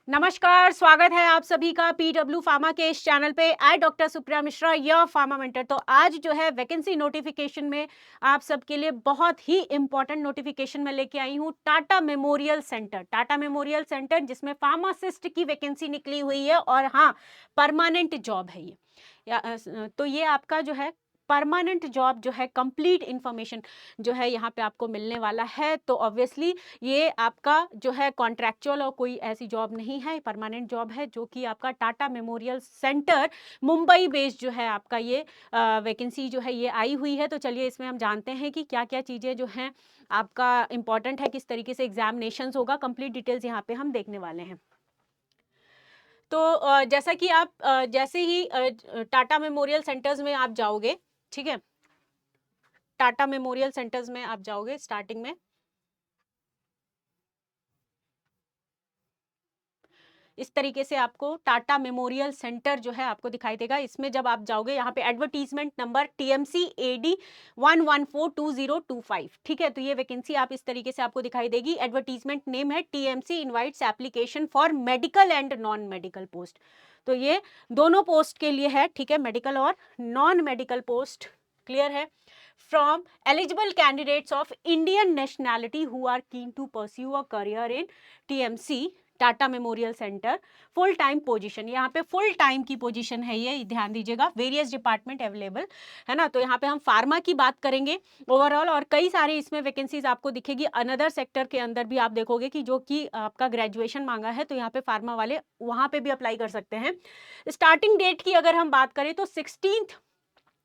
नमस्कार, स्वागत है आप सभी का पीडब्ल्यू फार्मा के इस चैनल पे। I doctor Supriya Mishra, your pharma mentor. तो आज जो है वैकेंसी नोटिफिकेशन में आप सबके लिए बहुत ही इंपॉर्टेंट नोटिफिकेशन में लेके आई हूँ। Tata memorial centre, Tata memorial centre जिसमें फार्मासिस्ट की वैकेंसी निकली हुई है और हाँ, परमानेंट जॉब है ये। तो ये आपका जो है परमानेंट जॉब जो है, कंप्लीट इंफॉर्मेशन जो है यहाँ पे आपको मिलने वाला है। तो ऑब्वियसली ये आपका जो है कॉन्ट्रैक्चुअल और कोई ऐसी जॉब नहीं है, परमानेंट जॉब है जो कि आपका Tata memorial centre Mumbai based जो है आपका ये वैकेंसी जो है ये आई हुई है। तो चलिए इसमें हम जानते हैं कि क्या क्या चीज़ें जो हैं आपका इंपॉर्टेंट है, किस तरीके से एग्जामिनेशंस होगा, कंप्लीट डिटेल्स यहाँ पे हम देखने वाले हैं। तो जैसा कि आप जैसे ही टाटा मेमोरियल सेंटर्स में आप जाओगे, ठीक है, टाटा मेमोरियल सेंटर्स में आप जाओगे स्टार्टिंग में, इस तरीके से आपको टाटा मेमोरियल सेंटर जो है आपको दिखाई देगा। इसमें जब आप जाओगे यहाँ पे एडवर्टीजमेंट नंबर TMC AD 1142025, ठीक है। तो ये वैकेंसी आप इस तरीके से आपको दिखाई देगी। एडवर्टीजमेंट नेम है TMC invites application for medical and non medical post. तो ये दोनों पोस्ट के लिए है, ठीक है, मेडिकल और नॉन मेडिकल पोस्ट। क्लियर है? From eligible candidates of Indian nationality who are keen to pursue a career in TMC Tata memorial centre, full time position. यहाँ पे फुल टाइम की पोजीशन है, ये ध्यान दीजिएगा। वेरियस डिपार्टमेंट अवेलेबल है ना। तो यहाँ पे हम फार्मा की बात करेंगे ओवरऑल, और कई सारे इसमें वैकेंसीज आपको दिखेगी। अनदर सेक्टर के अंदर भी आप देखोगे कि जो कि आपका ग्रेजुएशन मांगा है, तो यहाँ पे फार्मा वाले वहाँ पे भी अप्लाई कर सकते हैं। स्टार्टिंग डेट की अगर हम बात करें तो 16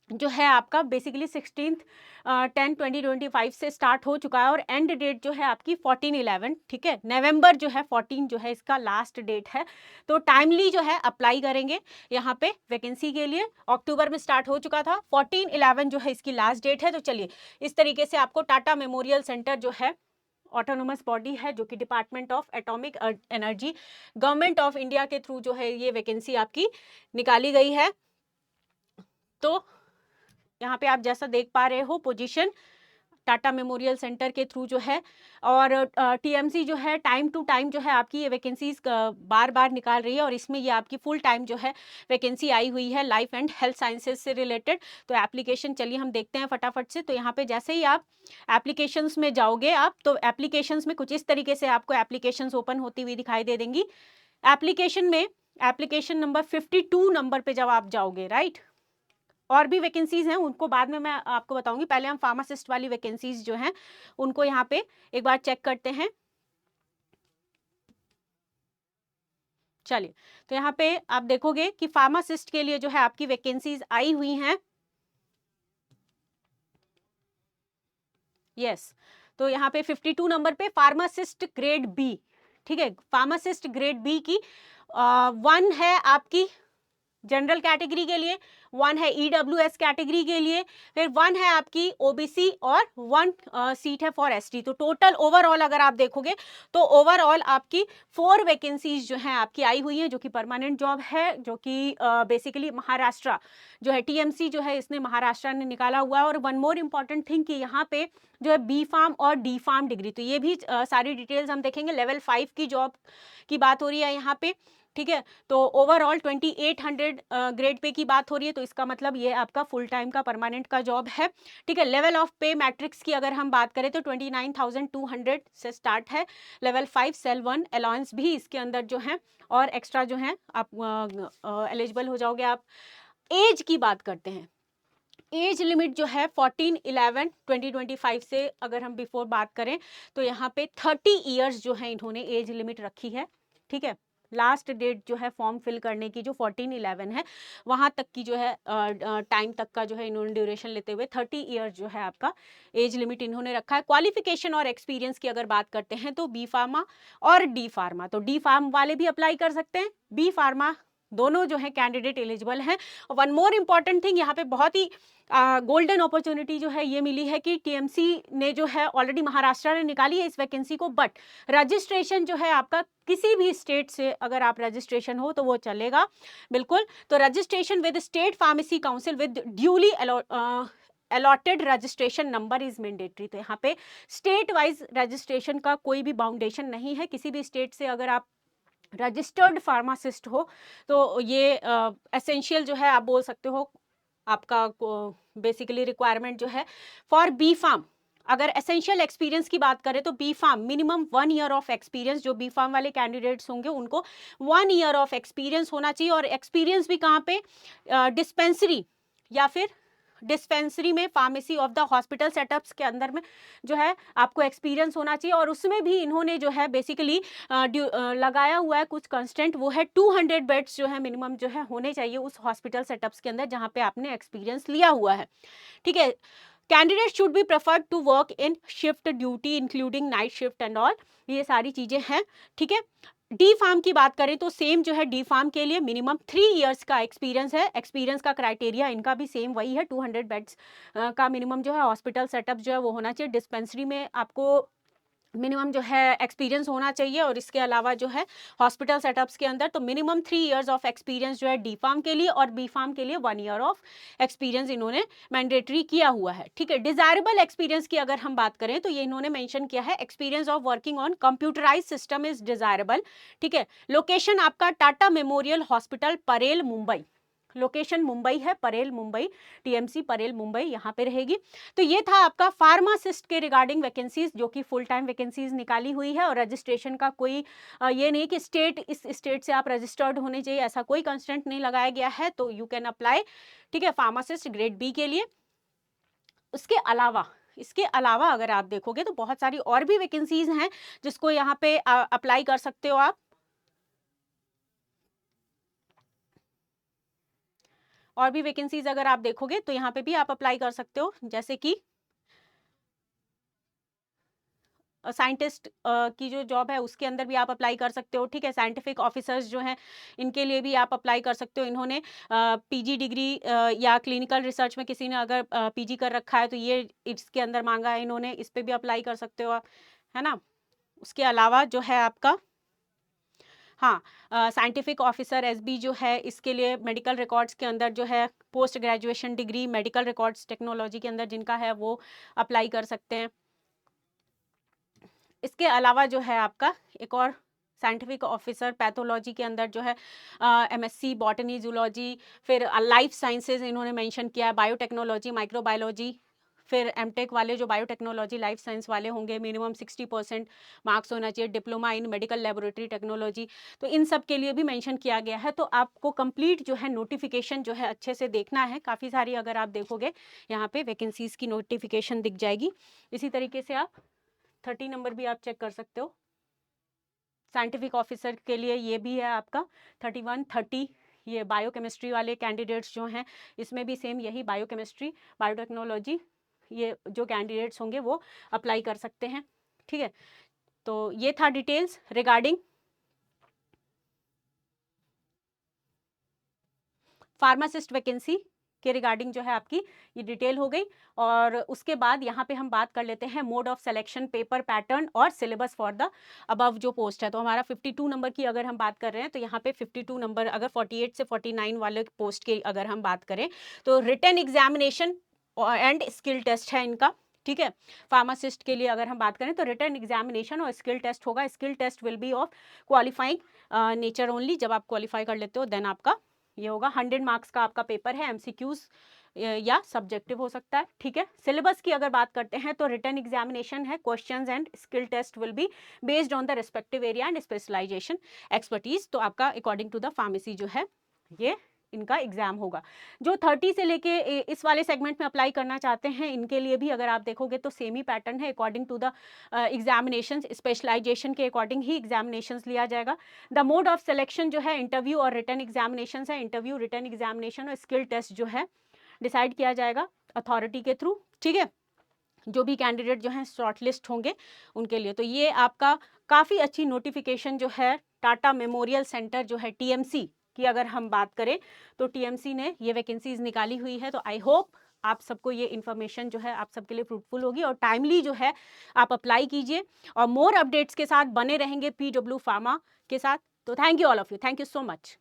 जो है आपका बेसिकली 16/10/2025 से स्टार्ट हो चुका है और एंड डेट जो है आपकी 14/11, ठीक है, नवंबर जो है 14 जो है इसका लास्ट डेट है। तो टाइमली जो है अप्लाई करेंगे यहाँ पे वैकेंसी के लिए। अक्टूबर में स्टार्ट हो चुका था, 14/11 जो है इसकी लास्ट डेट है। तो चलिए इस तरीके से आपको टाटा मेमोरियल सेंटर जो है ऑटोनोमस बॉडी है, जो कि department of atomic energy, government of India के थ्रू जो है ये वैकेंसी आपकी निकाली गई है। तो यहाँ पे आप जैसा देख पा रहे हो पोजीशन टाटा मेमोरियल सेंटर के थ्रू जो है, और TMC जो है टाइम टू टाइम जो है आपकी ये वैकेंसीज बार बार निकाल रही है। और इसमें ये आपकी फुल टाइम जो है वैकेंसी आई हुई है लाइफ एंड हेल्थ साइंसेज से रिलेटेड। तो एप्लीकेशन चलिए हम देखते हैं फटाफट से। तो यहाँ पे जैसे ही आप एप्लीकेशंस में जाओगे आप, तो एप्लीकेशंस में कुछ इस तरीके से आपको एप्लीकेशंस ओपन होती हुई दिखाई दे देंगी। एप्लीकेशन में एप्लीकेशन नंबर 52 नंबर पे जब आप जाओगे, राइट, और भी वैकेंसीज हैं उनको बाद में मैं आपको बताऊंगी। पहले हम फार्मासिस्ट वाली वैकेंसीज जो हैं उनको यहाँ पे एक बार चेक करते हैं। चलिए, तो यहाँ पे आप देखोगे कि फार्मासिस्ट के लिए जो है आपकी वैकेंसीज आई हुई हैं। यस, तो यहाँ पे 52 नंबर पे फार्मासिस्ट ग्रेड बी, ठीक है, फार्मासिस्ट ग्रेड बी की 1 है आपकी जनरल कैटेगरी के लिए, 1 है EWS कैटेगरी के लिए, फिर 1 है आपकी OBC और 1 सीट है फॉर ST। तो टोटल ओवरऑल अगर आप देखोगे तो ओवरऑल आपकी 4 वैकेंसीज जो हैं आपकी आई हुई हैं, जो कि परमानेंट जॉब है, जो कि बेसिकली महाराष्ट्र जो है TMC जो है इसने महाराष्ट्र ने निकाला हुआ है। और वन मोर इम्पॉर्टेंट थिंग कि यहाँ पे जो है B फार्म और D फार्म डिग्री, तो ये भी सारी डिटेल्स हम देखेंगे। लेवल 5 की जॉब की बात हो रही है यहाँ पे, ठीक है। तो ओवरऑल 2800 ग्रेड पे की बात हो रही है, तो इसका मतलब ये आपका फुल टाइम का परमानेंट का जॉब है, ठीक है। लेवल ऑफ पे मैट्रिक्स की अगर हम बात करें तो 29,200 से स्टार्ट है। लेवल 5 सेल 1 अलाउंस भी इसके अंदर जो है और एक्स्ट्रा जो है आप एलिजिबल हो जाओगे आप। एज की बात करते हैं। एज लिमिट जो है 14/11/2025 से अगर हम बिफोर बात करें तो यहाँ पे 30 ईयर्स जो है इन्होंने एज लिमिट रखी है, ठीक है। लास्ट डेट जो है फॉर्म फिल करने की जो 14/11 है, वहाँ तक की जो है टाइम तक का जो है इन्होंने ड्यूरेशन लेते हुए 30 ईयर्स जो है आपका एज लिमिट इन्होंने रखा है। क्वालिफिकेशन और एक्सपीरियंस की अगर बात करते हैं तो बी फार्मा और डी फार्मा, तो डी फार्म वाले भी अप्लाई कर सकते हैं, बी फार्मा दोनों जो है कैंडिडेट एलिजिबल हैं। वन मोर इम्पॉर्टेंट थिंग, यहाँ पे बहुत ही गोल्डन अपॉर्चुनिटी जो है ये मिली है कि TMC ने जो है ऑलरेडी महाराष्ट्र ने निकाली है इस वैकेंसी को, बट रजिस्ट्रेशन जो है आपका किसी भी स्टेट से अगर आप रजिस्ट्रेशन हो तो वो चलेगा बिल्कुल। तो registration with state pharmacy council with duly allotted registration number is mandatory. तो यहाँ पे स्टेट वाइज रजिस्ट्रेशन का कोई भी बाउंडेशन नहीं है, किसी भी स्टेट से अगर आप रजिस्टर्ड फार्मासिस्ट हो तो ये एसेंशियल जो है आप बोल सकते हो आपका बेसिकली रिक्वायरमेंट जो है फॉर बी फार्म। अगर एसेंशियल एक्सपीरियंस की बात करें तो B pharm minimum 1 year of experience, जो बी फार्म वाले कैंडिडेट्स होंगे उनको 1 ईयर ऑफ एक्सपीरियंस होना चाहिए। और एक्सपीरियंस भी कहाँ पे, डिस्पेंसरी या फिर डिस्पेंसरी में, pharmacy of the hospital setups के अंदर में जो है आपको एक्सपीरियंस होना चाहिए। और उसमें भी इन्होंने जो है बेसिकली लगाया हुआ है कुछ कंस्टेंट, वो है 200 बेड्स जो है मिनिमम जो है होने चाहिए उस हॉस्पिटल सेटअप्स के अंदर जहाँ पे आपने एक्सपीरियंस लिया हुआ है। ठीक है, candidate should be preferred to work in shift duty including night shift and all, ये सारी चीजें हैं। ठीक है, डी फार्म की बात करें तो सेम जो है डी फार्म के लिए मिनिमम 3 इयर्स का एक्सपीरियंस है। एक्सपीरियंस का क्राइटेरिया इनका भी सेम वही है, 200 बेड्स का मिनिमम जो है हॉस्पिटल सेटअप जो है वो होना चाहिए। डिस्पेंसरी में आपको मिनिमम जो है एक्सपीरियंस होना चाहिए। और इसके अलावा जो है हॉस्पिटल सेटअप्स के अंदर तो मिनिमम 3 इयर्स ऑफ एक्सपीरियंस जो है डी फार्म के लिए, और बी फार्म के लिए 1 ईयर ऑफ एक्सपीरियंस इन्होंने मैंडेटरी किया हुआ है। ठीक है, डिजायरेबल एक्सपीरियंस की अगर हम बात करें तो ये इन्होंने मेंशन किया है experience of working on computerise system is desirable. ठीक है, लोकेशन आपका Tata memorial hospital Parel Mumbai, location Mumbai है, परेल मुंबई, टीएमसी परेल मुंबई यहाँ पे रहेगी। तो ये था आपका फार्मासिस्ट के रिगार्डिंग वैकेंसीज जो कि फुल टाइम वैकेंसीज निकाली हुई है। और रजिस्ट्रेशन का कोई ये नहीं कि स्टेट, इस स्टेट से आप रजिस्टर्ड होने चाहिए, ऐसा कोई कंस्टेंट नहीं लगाया गया है, तो यू कैन अप्लाई। ठीक है, फार्मासिस्ट ग्रेड बी के लिए। इसके अलावा अगर आप देखोगे तो बहुत सारी और भी वैकेंसीज हैं जिसको यहाँ पे अप्लाई कर सकते हो आप। और भी वैकेंसीज अगर आप देखोगे तो यहाँ पे भी आप अप्लाई कर सकते हो, जैसे कि साइंटिस्ट की जो जॉब है उसके अंदर भी आप अप्लाई कर सकते हो। ठीक है, साइंटिफिक ऑफिसर्स जो हैं इनके लिए भी आप अप्लाई कर सकते हो। इन्होंने पीजी डिग्री या क्लिनिकल रिसर्च में किसी ने अगर पीजी कर रखा है तो ये इसके अंदर मांगा है इन्होंने, इस पर भी अप्लाई कर सकते हो आप, है ना। उसके अलावा जो है आपका हाँ, साइंटिफिक ऑफिसर एसबी जो है इसके लिए मेडिकल रिकॉर्ड्स के अंदर जो है post graduation degree medical records technology के अंदर जिनका है वो अप्लाई कर सकते हैं। इसके अलावा जो है आपका एक और साइंटिफिक ऑफिसर पैथोलॉजी के अंदर जो है एमएससी बॉटनी जूलॉजी, फिर लाइफ साइंसेज इन्होंने मेंशन किया है, बायोटेक्नोलॉजी माइक्रोबायोलॉजी। फिर एमटेक वाले जो बायोटेक्नोलॉजी लाइफ साइंस वाले होंगे मिनिमम 60% मार्क्स होना चाहिए। Diploma in medical laboratory technology, तो इन सब के लिए भी मेंशन किया गया है। तो आपको कंप्लीट जो है नोटिफिकेशन जो है अच्छे से देखना है। काफ़ी सारी अगर आप देखोगे यहाँ पे वैकेंसीज की नोटिफिकेशन दिख जाएगी। इसी तरीके से आप 30 नंबर भी आप चेक कर सकते हो। साइंटिफिक ऑफिसर के लिए ये भी है आपका 31, 30। ये बायोकेमिस्ट्री वाले कैंडिडेट्स जो हैं इसमें भी सेम यही बायोकेमिस्ट्री बायोटेक्नोलॉजी ये जो कैंडिडेट्स होंगे वो अप्लाई कर सकते हैं। ठीक है, तो ये था डिटेल्स रिगार्डिंग फार्मासिस्ट वैकेंसी के रिगार्डिंग जो है आपकी ये डिटेल हो गई। और उसके बाद यहाँ पे हम बात कर लेते हैं mode of selection, paper pattern और सिलेबस फॉर द अबव जो पोस्ट है। तो हमारा 52 नंबर की अगर हम बात कर रहे हैं तो यहाँ पे 52 नंबर, अगर 48 से 49 वाले पोस्ट की अगर हम बात करें तो written examination and skill test है इनका। ठीक है, फार्मासिस्ट के लिए अगर हम बात करें तो रिटन एग्जामिनेशन और स्किल टेस्ट होगा। Skill test will be of qualifying nature only, जब आप क्वालिफाई कर लेते हो देन आपका ये होगा। 100 मार्क्स का आपका पेपर है, एमसीक्यूज या सब्जेक्टिव हो सकता है। ठीक है, सिलेबस की अगर बात करते हैं तो रिटन एग्जामिनेशन है, questions and skill test will be based on the respective area and specialisation expertise. तो आपका अकॉर्डिंग टू द फार्मेसी जो है ये इनका एग्जाम होगा। जो 30 से लेके इस वाले सेगमेंट में अप्लाई करना चाहते हैं इनके लिए भी अगर आप देखोगे तो सेम ही पैटर्न है। According to the examination specialisation के अकॉर्डिंग ही एग्जामिनेशन लिया जाएगा। द मोड ऑफ सिलेक्शन जो है इंटरव्यू और रिटन एग्जामिनेशन है। इंटरव्यू, रिटन एग्जामिनेशन और स्किल टेस्ट जो है डिसाइड किया जाएगा अथॉरिटी के थ्रू। ठीक है, जो भी कैंडिडेट जो हैं शॉर्टलिस्ट होंगे उनके लिए। तो ये आपका काफ़ी अच्छी नोटिफिकेशन जो है टाटा मेमोरियल सेंटर जो है टीएमसी की अगर हम बात करें तो टीएमसी ने ये वैकेंसीज निकाली हुई है। तो आई होप आप सबको ये इन्फॉर्मेशन जो है आप सबके लिए फ्रूटफुल होगी और टाइमली जो है आप अप्लाई कीजिए और मोर अपडेट्स के साथ बने रहेंगे पीडब्ल्यू फार्मा के साथ। तो thank you all of you, thank you so much.